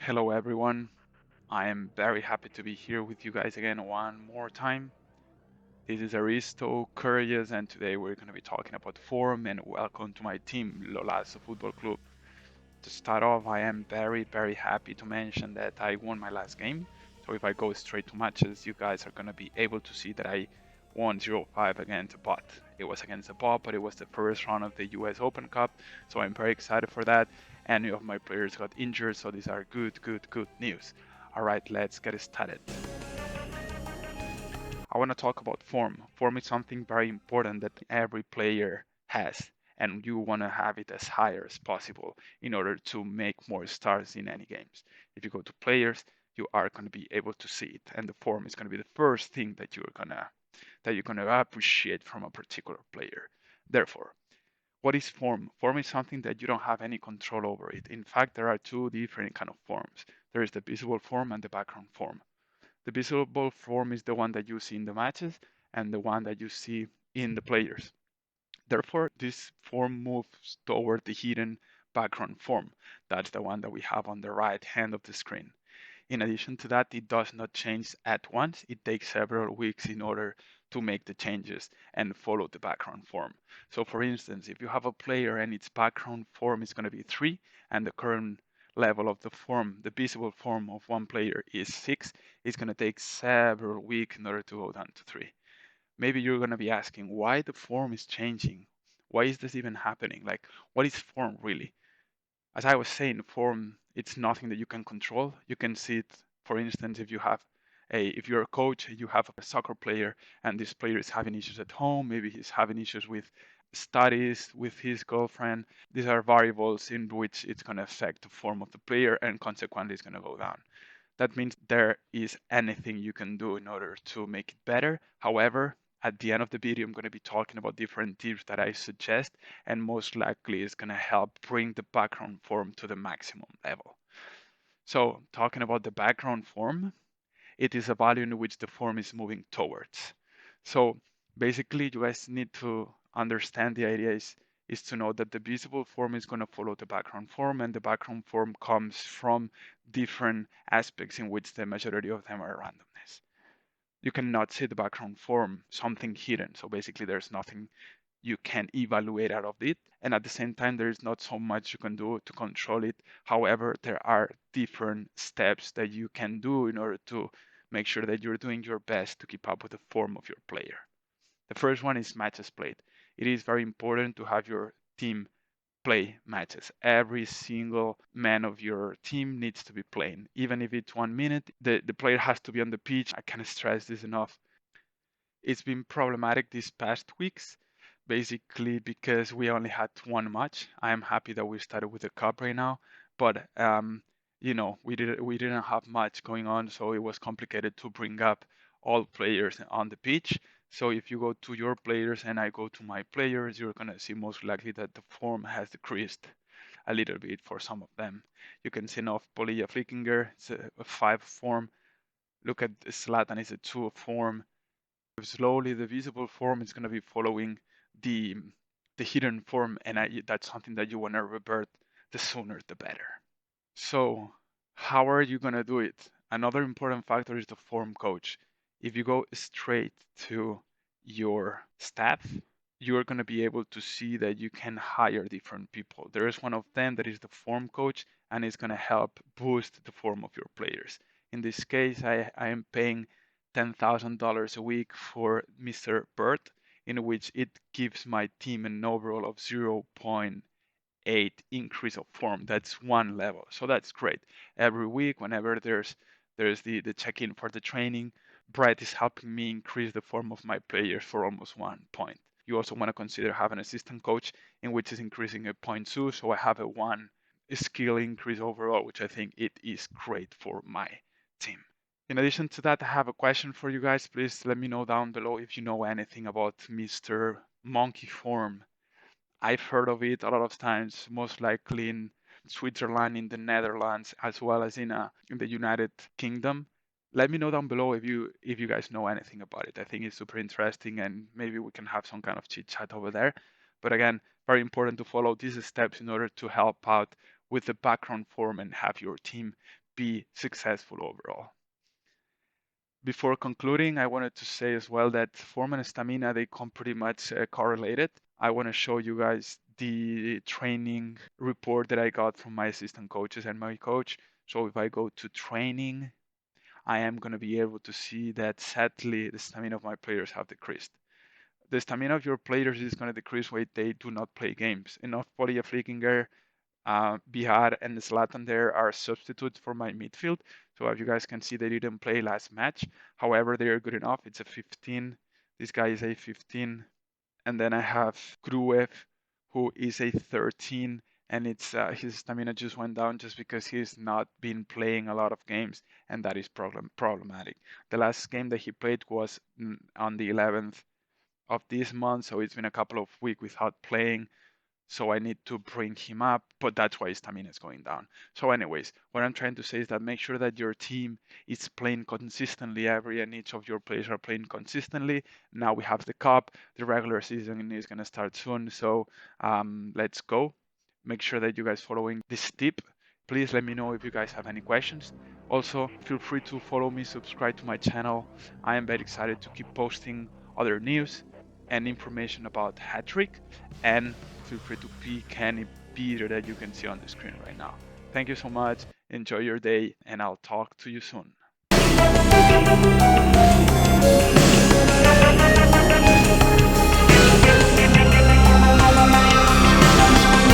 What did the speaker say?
Hello, everyone. I am very happy to be here with you guys again one more time. This is Aristo Courageous, and today we're going to be talking about form. And welcome to my team, Lolazo Football Club. To start off, I am very happy to mention that I won my last game. So if I go straight to matches, you guys are going to be able to see that I won 0-5 against a bot. It was against a bot, but it was the first round of the US Open Cup, so I'm very excited for that. Any of my players got injured, so these are good news. All right, let's get started. I want to talk about form. Form is something very important that every player has, and you want to have it as high as possible in order to make more stars in any games. If you go to players, you are going to be able to see it, and the form is going to be the first thing that you're gonna appreciate from a particular player. Therefore, what is form? Form is something that you don't have any control over it. In fact, there are two different kind of forms. There is the visible form and the background form. The visible form is the one that you see in the matches and the one that you see in the players. Therefore, this form moves toward the hidden background form. That's the one that we have on the right hand of the screen. In addition to that, it does not change at once. It takes several weeks in order to make the changes and follow the background form. So for instance, if you have a player and its background form is going to be 3 and the current level of the form, the visible form of one player is 6, it's going to take several weeks in order to go down to 3. Maybe you're going to be asking why the form is changing. Why is this even happening? Like, what is form really? As I was saying, form it's nothing that you can control. You can see it, for instance, if you're a coach, you have a soccer player, and this player is having issues at home. Maybe he's having issues with studies, with his girlfriend. These are variables in which it's going to affect the form of the player, and consequently, it's going to go down. That means there is anything you can do in order to make it better. However, at the end of the video, I'm going to be talking about different tips that I suggest, and most likely it's going to help bring the background form to the maximum level. So, talking about the background form, it is a value in which the form is moving towards. So, basically, you guys need to understand the idea is to know that the visible form is going to follow the background form, and the background form comes from different aspects in which the majority of them are randomness. You cannot see the background form, something hidden. So basically, there's nothing you can evaluate out of it. And at the same time, there is not so much you can do to control it. However, there are different steps that you can do in order to make sure that you're doing your best to keep up with the form of your player. The first one is matches played. It is very important to have your team play matches. Every single man of your team needs to be playing. Even if it's 1 minute, the player has to be on the pitch. I can't stress this enough. It's been problematic these past weeks, basically because we only had one match. I am happy that we started with the cup right now, but we didn't have much going on, so it was complicated to bring up all players on the pitch. So if you go to your players and I go to my players, you're gonna see most likely that the form has decreased a little bit for some of them. You can see now Polilla Flickinger, it's a 5 form. Look at Zlatan, it's a 2 form. Slowly the visible form is going to be following the the hidden form, and that's something that you want to revert. The sooner the better. So how are you going to do it? Another important factor is the form coach. If you go straight to your staff, you're going to be able to see that you can hire different people. There is one of them that is the form coach, and it's going to help boost the form of your players. In this case, I am paying $10,000 a week for Mr. Bird, in which it gives my team an overall of 0.8 increase of form. That's one level. So that's great. Every week, whenever there's the check-in for the training, Brett is helping me increase the form of my players for almost 1 point. You also want to consider having an assistant coach in which is increasing a point two, so I have a one skill increase overall, which I think it is great for my team. In addition to that, I have a question for you guys. Please let me know down below if you know anything about Mr. Monkey Form. I've heard of it a lot of times, most likely in Switzerland, in the Netherlands, as well as in the United Kingdom. Let me know down below if you guys know anything about it. I think it's super interesting, and maybe we can have some kind of chit chat over there. But again, very important to follow these steps in order to help out with the background form and have your team be successful overall. Before concluding, I wanted to say as well that form and stamina, they come pretty much correlated. I want to show you guys the training report that I got from my assistant coaches and my coach. So if I go to training, I am going to be able to see that sadly the stamina of my players have decreased. The stamina of your players is going to decrease when they do not play games. Enough Polia Flickinger, Bihar and Zlatan there are substitutes for my midfield. So as you guys can see, they didn't play last match. However, they are good enough. It's a 15. This guy is a 15. And then I have Gruev, who is a 13. And it's his stamina just went down just because he's not been playing a lot of games, and that is problematic. The last game that he played was on the 11th of this month, so it's been a couple of weeks without playing. So I need to bring him up, but that's why his stamina is going down. So anyways, what I'm trying to say is that make sure that your team is playing consistently and each of your players are playing consistently. Now we have the cup, the regular season is going to start soon, so let's go. Make sure that you guys following this tip. Please let me know if you guys have any questions. Also, feel free to follow me, subscribe to my channel. I am very excited to keep posting other news and information about Hattrick, and feel free to pick any video that you can see on the screen right now. Thank you so much, enjoy your day, and I'll talk to you soon.